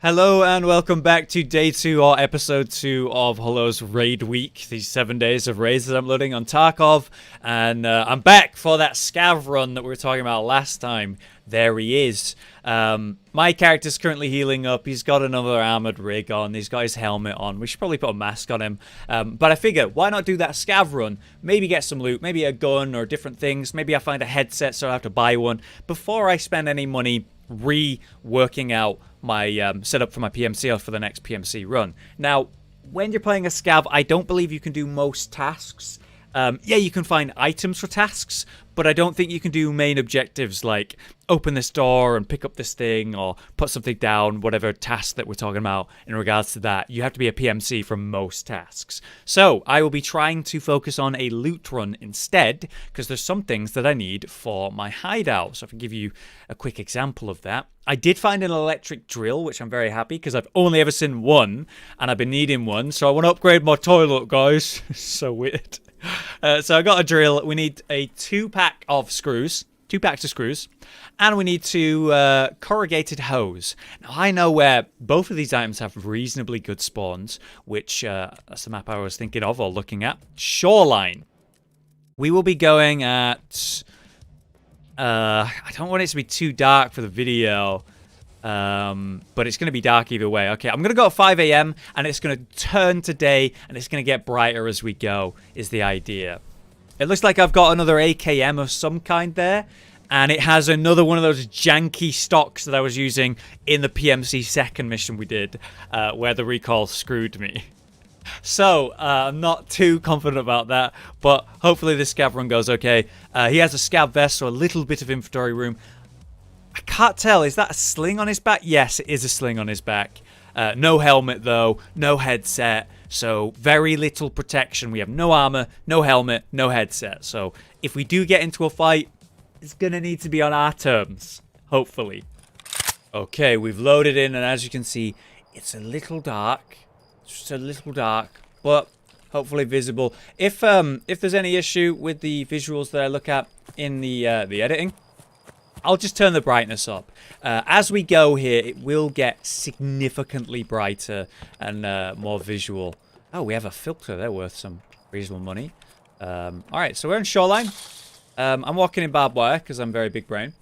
Hello and welcome back to day 2 or episode 2 of Hollow's raid week. These 7 days of raids that I'm loading on Tarkov. And I'm back for that Scav run that we were talking about last time. There he is. My character's currently healing up. He's got another armored rig on. He's got his helmet on. We should probably put a mask on him. But I figure, why not do that Scav run? Maybe get some loot, maybe a gun or different things. Maybe I find a headset so I have to buy one before I spend any money reworking out my setup for my PMC or for the next PMC run. Now, when you're playing a Scav, I don't believe you can do most tasks. Yeah, you can find items for tasks, but I don't think you can do main objectives like open this door and pick up this thing or put something down, whatever task that we're talking about in regards to that. You have to be a PMC for most tasks. So I will be trying to focus on a loot run instead, because there's some things that I need for my hideout. So I can give you a quick example of that. I did find an electric drill, which I'm very happy because I've only ever seen one and I've been needing one. So I want to upgrade my toilet, guys. So weird. So I got a drill. We need a 2-pack of screws, 2 packs of screws, and we need 2 corrugated hose. Now I know where both of these items have reasonably good spawns, which that's the map I was thinking of or looking at. Shoreline. We will be going at. I don't want it to be too dark for the video. But it's going to be dark either way. Okay, I'm going to go at 5 a.m. and it's going to turn to day and it's going to get brighter as we go, is the idea. It looks like I've got another AKM of some kind there, and it has another one of those janky stocks that I was using in the PMC second mission we did, where the recall screwed me. So, I'm not too confident about that, but hopefully this Scav run goes okay. He has a Scav vest, so a little bit of inventory room. I can't tell. Is that a sling on his back? Yes, it is a sling on his back. No helmet, though. No headset. So, very little protection. We have no armor, no helmet, no headset. So, if we do get into a fight, it's going to need to be on our terms. Hopefully. Okay, we've loaded in, and as you can see, it's a little dark. It's just a little dark, but hopefully visible. If there's any issue with the visuals that I look at in the editing, I'll just turn the brightness up. As we go here, it will get significantly brighter and more visual. Oh, we have a filter. They're worth some reasonable money. Alright, so we're in Shoreline. I'm walking in barbed wire because I'm very big brain.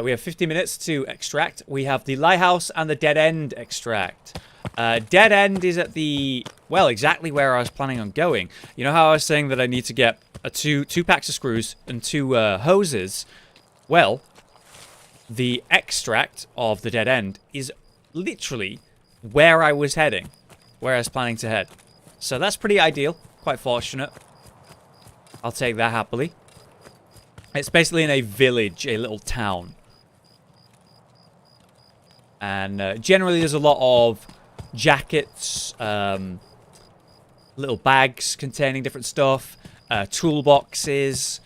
We have 50 minutes to extract. We have the lighthouse and the dead end extract. Dead end is at the... well, exactly where I was planning on going. You know how I was saying that I need to get two packs of screws and 2 hoses? Well, the extract of the dead end is literally where I was heading, where I was planning to head. So that's pretty ideal, quite fortunate. I'll take that happily. It's basically in a village, a little town. And generally there's a lot of jackets, little bags containing different stuff, toolboxes.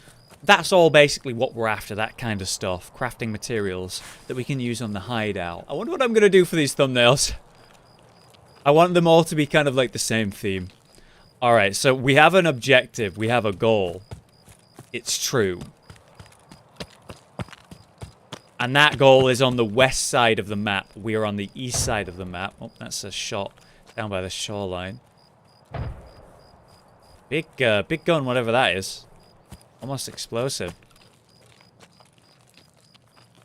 That's all basically what we're after, that kind of stuff. Crafting materials that we can use on the hideout. I wonder what I'm going to do for these thumbnails. I want them all to be kind of like the same theme. Alright, so we have an objective. We have a goal. It's true. And that goal is on the west side of the map. We are on the east side of the map. Oh, that's a shot down by the shoreline. Big gun, whatever that is. Almost explosive.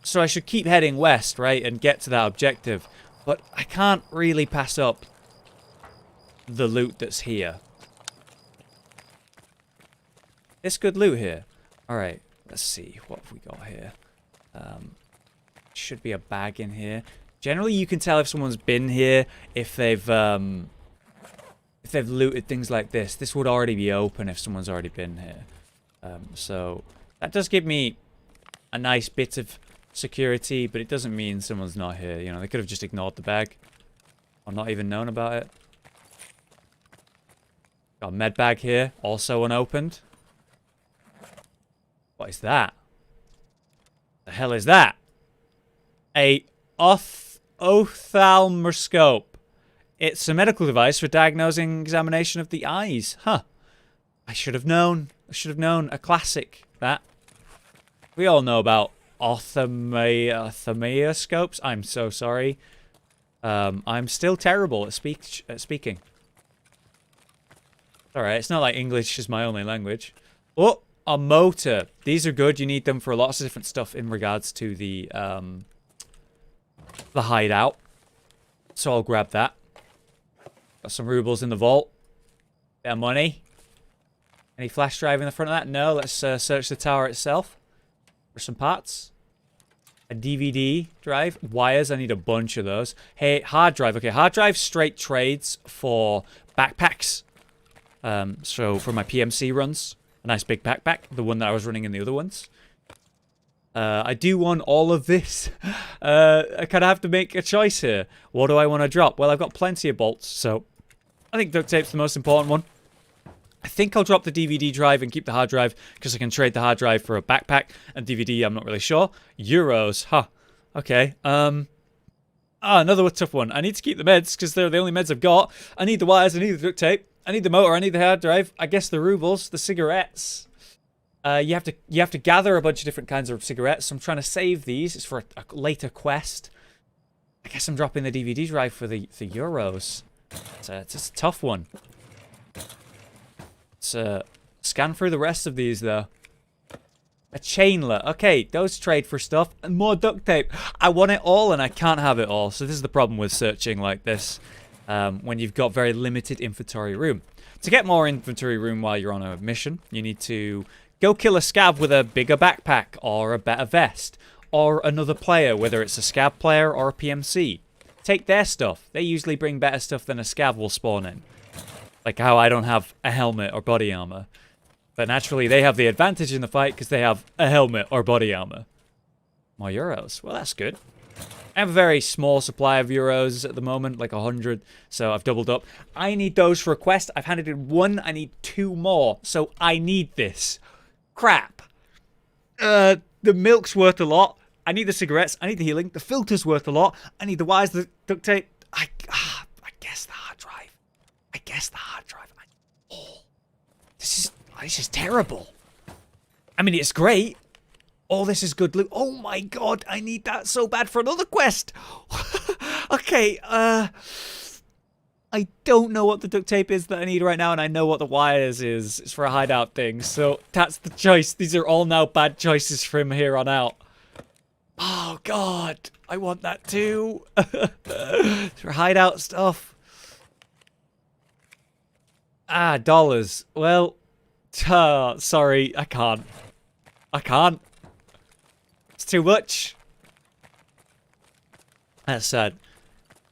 So I should keep heading west, right, and get to that objective. But I can't really pass up the loot that's here. It's good loot here. Alright, let's see. What have we got here? Should be a bag in here. Generally, you can tell if someone's been here if they've looted things like this. This would already be open if someone's already been here. So that does give me a nice bit of security, but it doesn't mean someone's not here. You know, they could have just ignored the bag or not even known about it. Got a med bag here, also unopened. What is that? The hell is that? A ophthalmoscope. It's a medical device for diagnosing examination of the eyes. Huh. I should have known. I should have known. A classic, that. We all know about ophthalmoscopes. I'm so sorry. I'm still terrible at speaking. Alright, it's not like English is my only language. Oh, a motor. These are good. You need them for lots of different stuff in regards to the hideout. So I'll grab that. Got some rubles in the vault. Bit of money. Any flash drive in the front of that? No, let's search the tower itself for some parts. A DVD drive. Wires, I need a bunch of those. Hey, hard drive. Okay, hard drive straight trades for backpacks. So for my PMC runs, a nice big backpack, the one that I was running in the other ones. I do want all of this. I kind of have to make a choice here. What do I want to drop? Well, I've got plenty of bolts, so I think duct tape's the most important one. I think I'll drop the DVD drive and keep the hard drive because I can trade the hard drive for a backpack, and DVD I'm not really sure. Euros, huh. Okay. Another tough one. I need to keep the meds because they're the only meds I've got. I need the wires, I need the duct tape, I need the motor, I need the hard drive. I guess the rubles, the cigarettes. You have to gather a bunch of different kinds of cigarettes. So I'm trying to save these. It's for a later quest. I guess I'm dropping the DVD drive for the euros. It's a tough one. Let's scan through the rest of these though. A chainlet. Okay, those trade for stuff. And more duct tape. I want it all and I can't have it all. So this is the problem with searching like this. When you've got very limited inventory room. To get more inventory room while you're on a mission, you need to go kill a scav with a bigger backpack or a better vest. Or another player, whether it's a scav player or a PMC. Take their stuff. They usually bring better stuff than a scav will spawn in. Like how I don't have a helmet or body armor. But naturally, they have the advantage in the fight because they have a helmet or body armor. More euros. Well, that's good. I have a very small supply of euros at the moment, like 100. So I've doubled up. I need those for a quest. I've handed in 1. I need 2 more. So I need this. Crap. The milk's worth a lot. I need the cigarettes. I need the healing. The filter's worth a lot. I need the wires, the duct tape. I guess the hard drive. I guess the hard drive. Oh, this is terrible. I mean, it's great. All this is good loot. Oh my god, I need that so bad for another quest. Okay, I don't know what the duct tape is that I need right now, and I know what the wires is. It's for a hideout thing, so that's the choice. These are all now bad choices from here on out. Oh god, I want that too. For hideout stuff. Dollars. Well, sorry, I can't. It's too much. That's sad.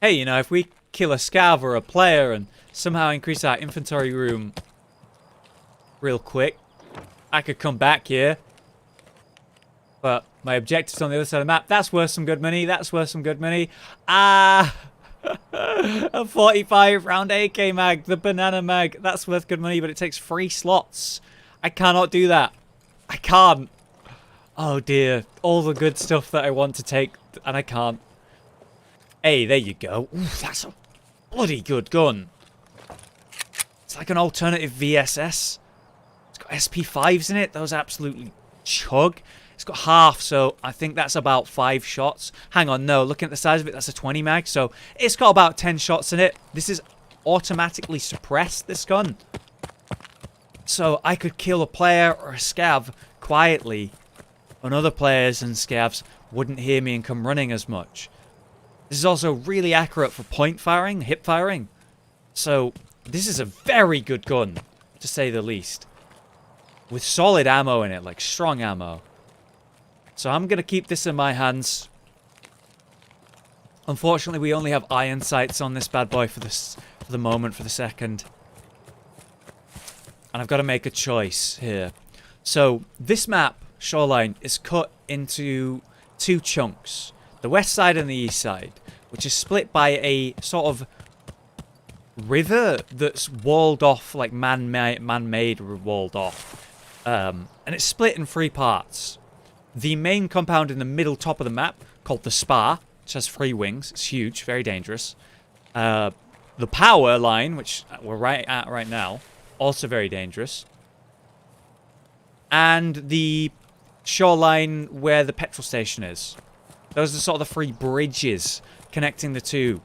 Hey, you know, if we kill a scav or a player and somehow increase our inventory room real quick, I could come back here. But my objective's on the other side of the map. That's worth some good money. That's worth some good money. A 45 round AK mag, the banana mag. That's worth good money, but it takes 3 slots. I cannot do that. I can't. Oh dear. All the good stuff that I want to take, and I can't. Hey, there you go. Ooh, that's a bloody good gun. It's like an alternative VSS. It's got SP5s in it. Those absolutely chug. It's got half, so I think that's about 5 shots. Hang on, no. Looking at the size of it, that's a 20 mag. So it's got about 10 shots in it. This is automatically suppressed, this gun. So I could kill a player or a scav quietly, and other players and scavs wouldn't hear me and come running as much. This is also really accurate for point firing, hip firing. So this is a very good gun, to say the least. With solid ammo in it, like strong ammo. So I'm going to keep this in my hands. Unfortunately, we only have iron sights on this bad boy for the moment, for the second. And I've got to make a choice here. So this map, Shoreline, is cut into 2 chunks. The west side and the east side, which is split by a sort of river that's walled off, like man-made walled off. And it's split in 3 parts. The main compound in the middle top of the map, called the Spa, which has 3 wings. It's huge, very dangerous. The power line, which we're right at right now, also very dangerous. And the shoreline where the petrol station is. Those are sort of the 3 bridges connecting the 2.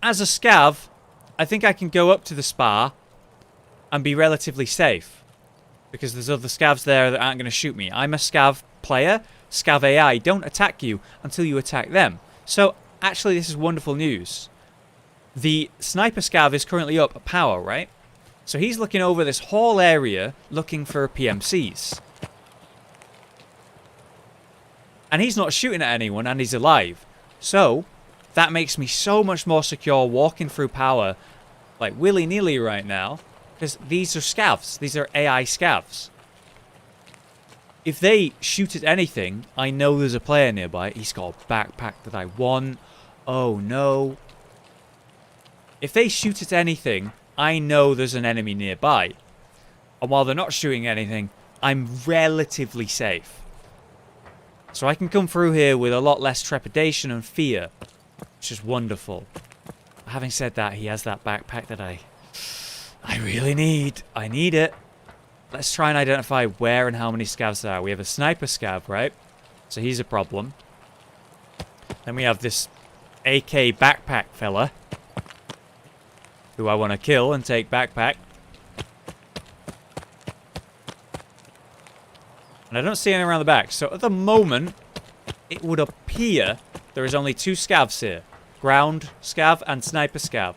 as a scav, I think I can go up to the spa and be relatively safe. Because there's other scavs there that aren't going to shoot me. I'm a scav player. Scav AI don't attack you until you attack them. So, actually, this is wonderful news. The sniper scav is currently up at power, right? So he's looking over this whole area looking for PMCs. And he's not shooting at anyone and he's alive. So, that makes me so much more secure walking through power like willy-nilly right now. Because these are scavs. These are AI scavs. If they shoot at anything, I know there's a player nearby. He's got a backpack that I want. Oh no. If they shoot at anything, I know there's an enemy nearby. And while they're not shooting anything, I'm relatively safe. So I can come through here with a lot less trepidation and fear. Which is wonderful. Having said that, he has that backpack that I really need. I need it. Let's try and identify where and how many scavs there are. We have a sniper scav, right? So he's a problem. Then we have this AK backpack fella, who I want to kill and take backpack. And I don't see anyone around the back. So at the moment, it would appear there is only 2 scavs here. Ground scav and sniper scav.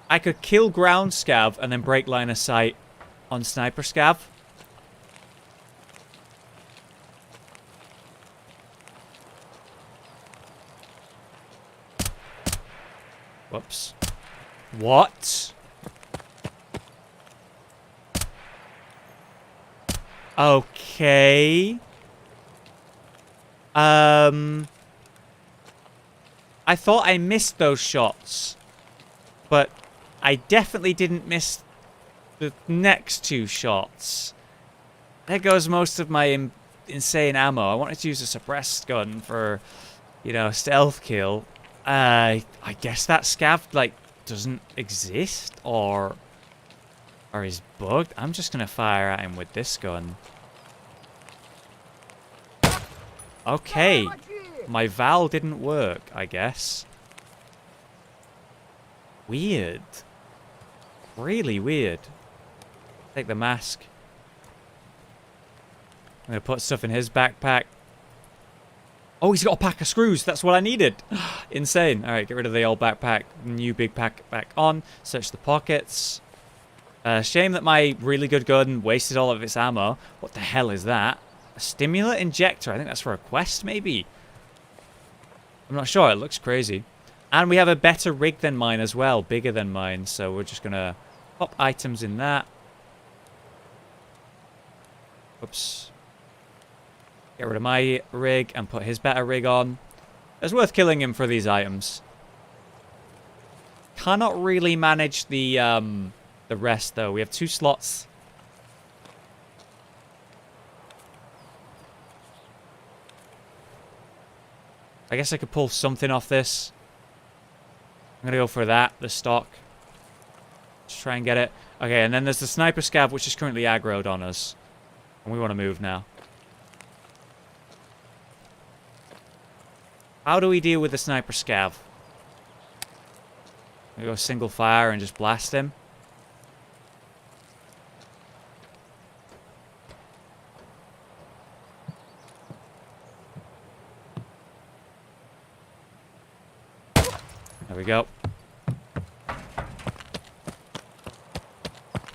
I could kill ground scav and then break line of sight on sniper scav. Whoops. What? Okay. I thought I missed those shots. But I definitely didn't miss the next 2 shots. There goes most of my insane ammo. I wanted to use a suppressed gun for, you know, stealth kill. I guess that scav, like, doesn't exist or is bugged. I'm just gonna fire at him with this gun. Okay. My Val didn't work, I guess. Weird. Really weird. Take the mask. I'm gonna put stuff in his backpack. Oh, he's got a pack of screws. That's what I needed. Insane. Alright, get rid of the old backpack. New big pack back on. Search the pockets. Shame that my really good gun wasted all of its ammo. What the hell is that? A stimulant injector. I think that's for a quest, maybe? I'm not sure. It looks crazy. And we have a better rig than mine as well. Bigger than mine. So we're just going to pop items in that. Oops. Get rid of my rig and put his better rig on. It's worth killing him for these items. Cannot really manage the rest, though. We have 2 slots. I guess I could pull something off this. I'm gonna go for that, the stock. Just try and get it. Okay, and then there's the sniper scav, which is currently aggroed on us. And we want to move now. How do we deal with the sniper scav? We go single fire and just blast him. There we go.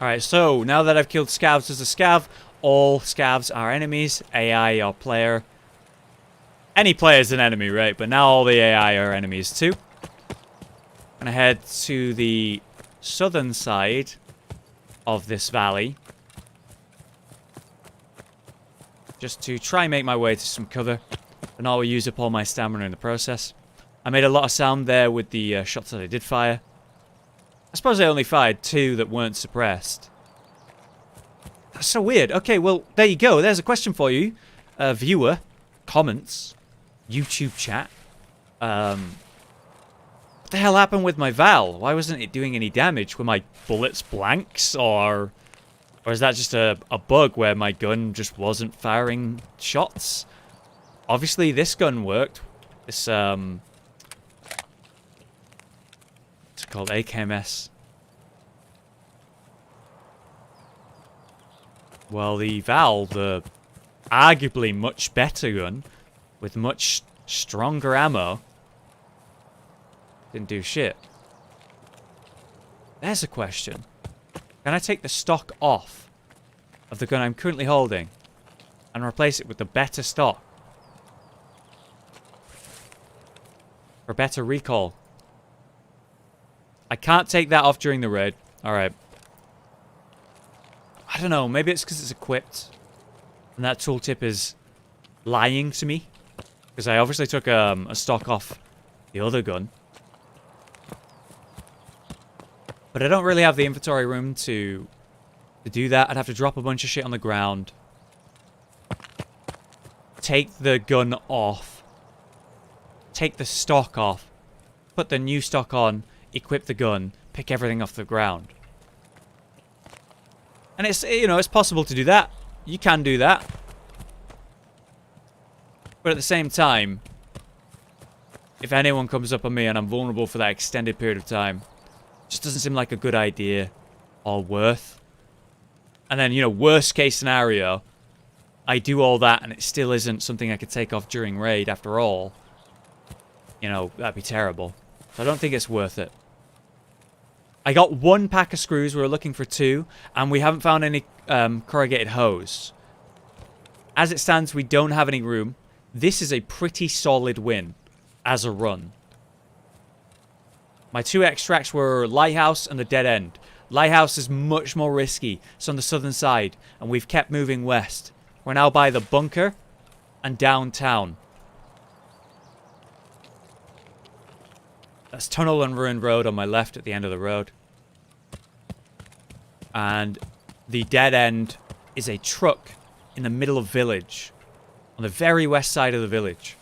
Alright, so now that I've killed scavs as a scav, all scavs are enemies. AI or player. Any player is an enemy, right? But now all the AI are enemies too. I'm gonna head to the southern side of this valley. Just to try and make my way to some cover. And I will use up all my stamina in the process. I made a lot of sound there with the shots that I did fire. I suppose I only fired 2 that weren't suppressed. That's so weird. Okay, well, there you go. There's a question for you. Viewer, comments, YouTube chat. What the hell happened with my Val? Why wasn't it doing any damage? Were my bullets blanks? Or is that just a bug where my gun just wasn't firing shots? Obviously, this gun worked. This called? AKMS. Well, the Val, the arguably much better gun, with much stronger ammo, didn't do shit. There's a question. Can I take the stock off of the gun I'm currently holding and replace it with the better stock? For better recall. I can't take that off during the raid. Alright. I don't know, maybe it's because it's equipped. And that tooltip is lying to me. Because I obviously took a stock off the other gun. But I don't really have the inventory room to do that. I'd have to drop a bunch of shit on the ground. Take the gun off. Take the stock off. Put the new stock on. Equip the gun. Pick everything off the ground. And it's, you know, it's possible to do that. You can do that. But at the same time, if anyone comes up on me and I'm vulnerable for that extended period of time, it just doesn't seem like a good idea or worth. And then, you know, worst case scenario, I do all that and it still isn't something I could take off during raid after all. You know, that'd be terrible. So I don't think it's worth it. I got 1 pack of screws. We were looking for 2. And we haven't found any corrugated hose. As it stands, we don't have any room. This is a pretty solid win as a run. My 2 extracts were Lighthouse and the Dead End. Lighthouse is much more risky. It's on the southern side. And we've kept moving west. We're now by the bunker and downtown. That's Tunnel and Ruined Road on my left at the end of the road. And the Dead End is a truck in the middle of village. On the very west side of the village.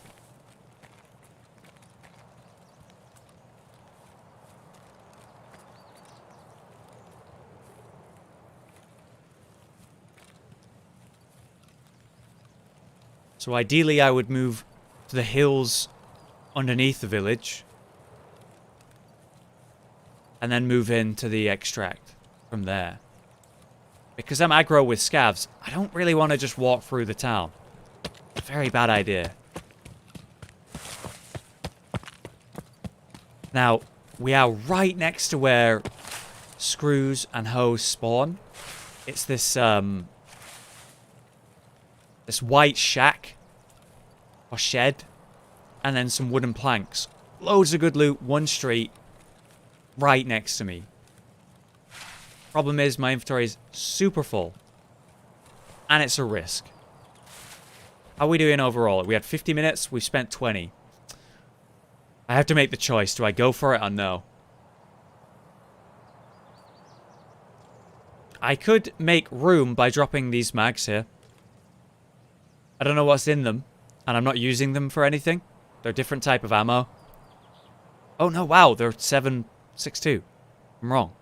So ideally I would move to the hills underneath the village. And then move into the extract from there. Because I'm aggro with scavs, I don't really want to just walk through the town. It's a very bad idea. Now, we are right next to where screws and hose spawn. It's this, this white shack. Or shed. And then some wooden planks. Loads of good loot, 1 street. Right next to me. Problem is, my inventory is super full. And it's a risk. How are we doing overall? We had 50 minutes, we spent 20. I have to make the choice. Do I go for it or no? I could make room by dropping these mags here. I don't know what's in them. And I'm not using them for anything. They're a different type of ammo. Oh no, wow, they're 7.62. I'm wrong.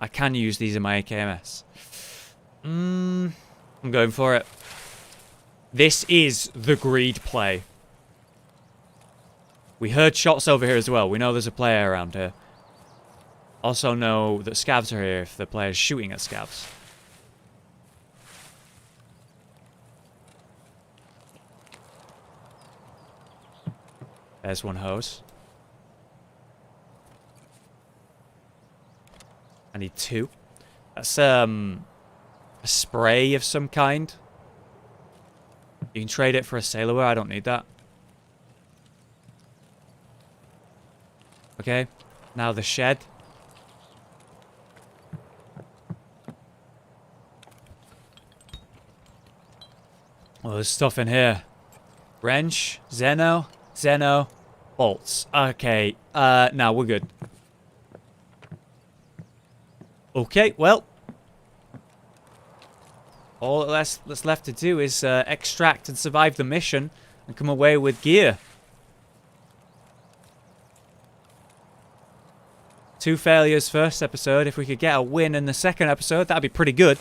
I can use these in my AKMS. I'm going for it. This is the greed play. We heard shots over here as well. We know there's a player around here. Also know that scavs are here if the player's shooting at scavs. There's 1 hose. I need 2. That's a spray of some kind. You can trade it for a sailor wear. I don't need that. Okay. Now the shed. Oh, there's stuff in here. Wrench. Zeno. Bolts. Okay. Now we're good. Okay, well. All that's left to do is extract and survive the mission and come away with gear. 2 failures first episode. If we could get a win in the second episode, that'd be pretty good.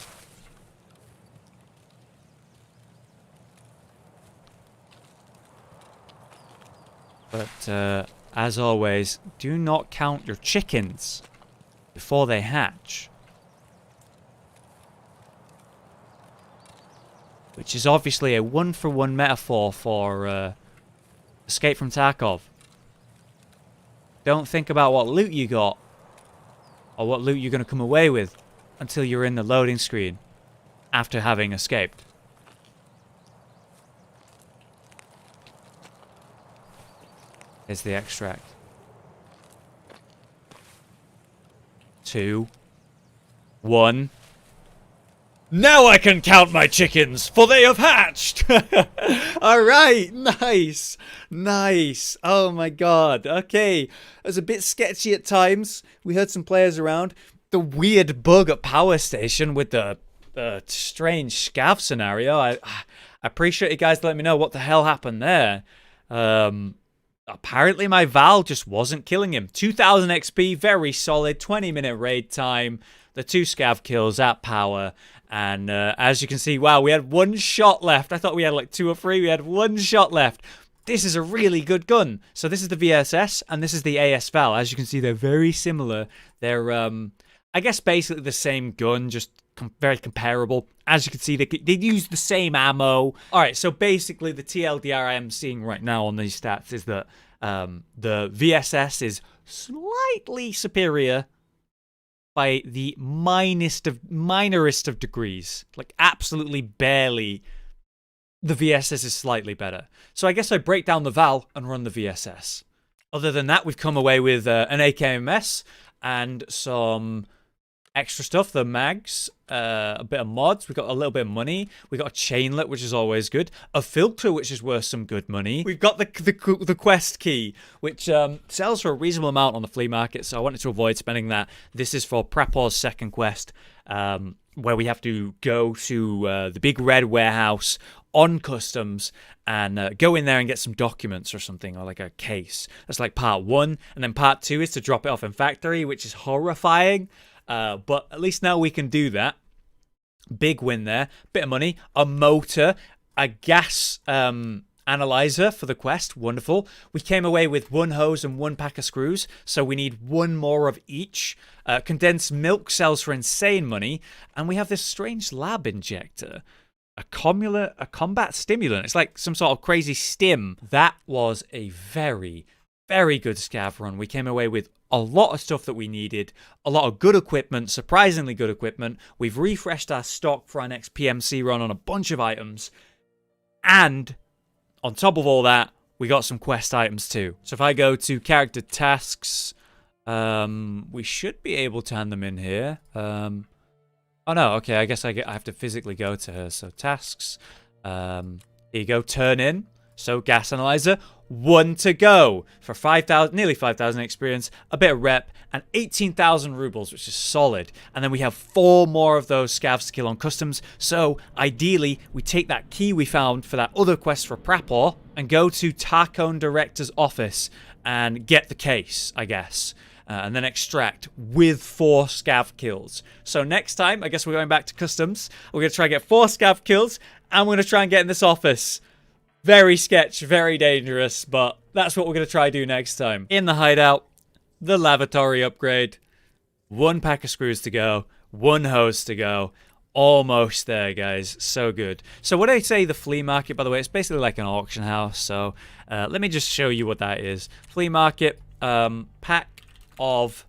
But as always, do not count your chickens before they hatch. Which is obviously a one-for-one metaphor for Escape from Tarkov. Don't think about what loot you got, or what loot you're going to come away with, until you're in the loading screen, after having escaped. Here's the extract. 2, 1. Now I can count my chickens, for they have hatched! Alright, nice! Nice! Oh my god, okay. It was a bit sketchy at times. We heard some players around. The weird bug at Power Station with the strange scav scenario. I appreciate you guys letting me know what the hell happened there. Apparently my Val just wasn't killing him. 2000 XP, very solid, 20-minute raid time. The 2 scav kills at Power. And as you can see, wow, we had 1 shot left. I thought we had like 2 or 3. We had 1 shot left. This is a really good gun. So this is the VSS and this is the AS Val. As you can see, they're very similar. They're, I guess, basically the same gun, just very comparable. As you can see, they use the same ammo. All right, so basically the TLDR I am seeing right now on these stats is that the VSS is slightly superior by the minorest of degrees. Like, absolutely barely. The VSS is slightly better. So I guess I break down the Val and run the VSS. Other than that, we've come away with an AKMS and some extra stuff, the mags, a bit of mods. We got a little bit of money. We got a chainlet, which is always good. A filter, which is worth some good money. We've got the quest key, which sells for a reasonable amount on the flea market, so I wanted to avoid spending that. This is for Prepor's second quest, where we have to go to the big red warehouse on customs and go in there and get some documents or something, or like a case. That's like part 1, and then part 2 is to drop it off in factory, which is horrifying. But at least now we can do that. Big win there. Bit of money. A motor. A gas analyzer for the quest. Wonderful. We came away with 1 hose and 1 pack of screws. So we need 1 more of each. Condensed milk sells for insane money. And we have this strange lab injector. A combat stimulant. It's like some sort of crazy stim. That was a very, very good scav run. We came away with a lot of stuff that we needed, a lot of good equipment, surprisingly good equipment. We've refreshed our stock for our next PMC run on a bunch of items. And on top of all that, we got some quest items too. So if I go to character tasks, we should be able to hand them in here. Oh no, okay, I guess I have to physically go to her. So tasks, here you go, turn in. So gas analyzer, 1 to go for 5,000, nearly 5,000 experience, a bit of rep, and 18,000 rubles, which is solid. And then we have 4 more of those scavs to kill on customs. So ideally, we take that key we found for that other quest for Prapor and go to Tarkov Director's office and get the case, I guess. And then extract with 4 scav kills. So next time, I guess we're going back to customs. We're going to try and get 4 scav kills, and we're going to try and get in this office. Very sketch, very dangerous, but that's what we're going to try to do next time. In the hideout, the lavatory upgrade. 1 pack of screws to go, 1 hose to go. Almost there, guys. So good. So what I say the flea market, by the way, it's basically like an auction house. So let me just show you what that is. Flea market, pack of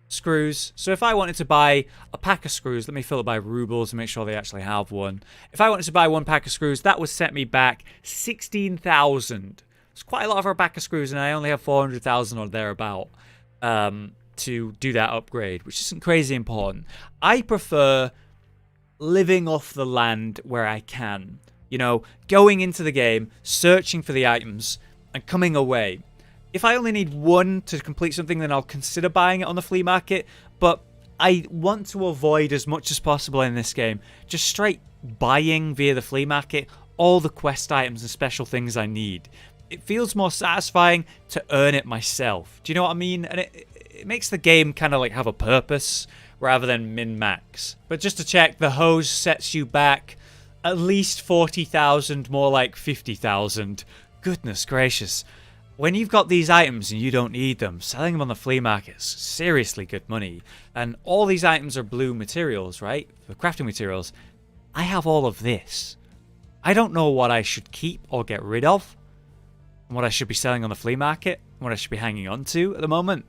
screws. So if I wanted to buy a pack of screws, let me fill it by rubles and make sure they actually have one. If I wanted to buy 1 pack of screws, that would set me back 16,000. It's quite a lot for a pack of screws, and I only have 400,000 or thereabout to do that upgrade, which isn't crazy important. I prefer living off the land where I can. You know, going into the game, searching for the items, and coming away. If I only need 1 to complete something, then I'll consider buying it on the flea market. But I want to avoid as much as possible in this game just straight buying via the flea market all the quest items and special things I need. It feels more satisfying to earn it myself. Do you know what I mean? And it makes the game kind of like have a purpose rather than min-max. But just to check, the hose sets you back at least 40,000, more like 50,000. Goodness gracious. when you've got these items and you don't need them, selling them on the flea market is seriously good money. And all these items are blue materials, right? The crafting materials. I have all of this. I don't know what I should keep or get rid of, and what I should be selling on the flea market, and what I should be hanging on to at the moment.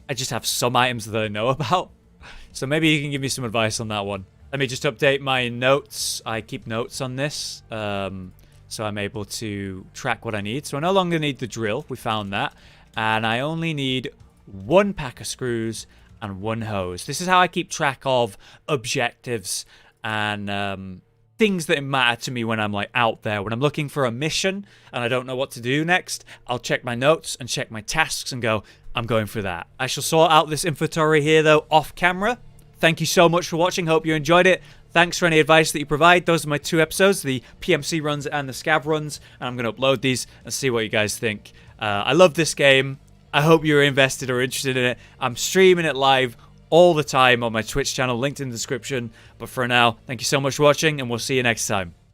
I just have some items that I know about. So maybe you can give me some advice on that one. Let me just update my notes. I keep notes on this. So I'm able to track what I need. So I no longer need the drill. We found that. And I only need 1 pack of screws and 1 hose. This is how I keep track of objectives and things that matter to me when I'm like out there. When I'm looking for a mission and I don't know what to do next, I'll check my notes and check my tasks and go, I'm going for that. I shall sort out this inventory here though off camera. Thank you so much for watching. Hope you enjoyed it. Thanks for any advice that you provide. Those are my 2 episodes, the PMC runs and the Scav runs. And I'm going to upload these and see what you guys think. I love this game. I hope you're invested or interested in it. I'm streaming it live all the time on my Twitch channel, linked in the description. But for now, thank you so much for watching, and we'll see you next time.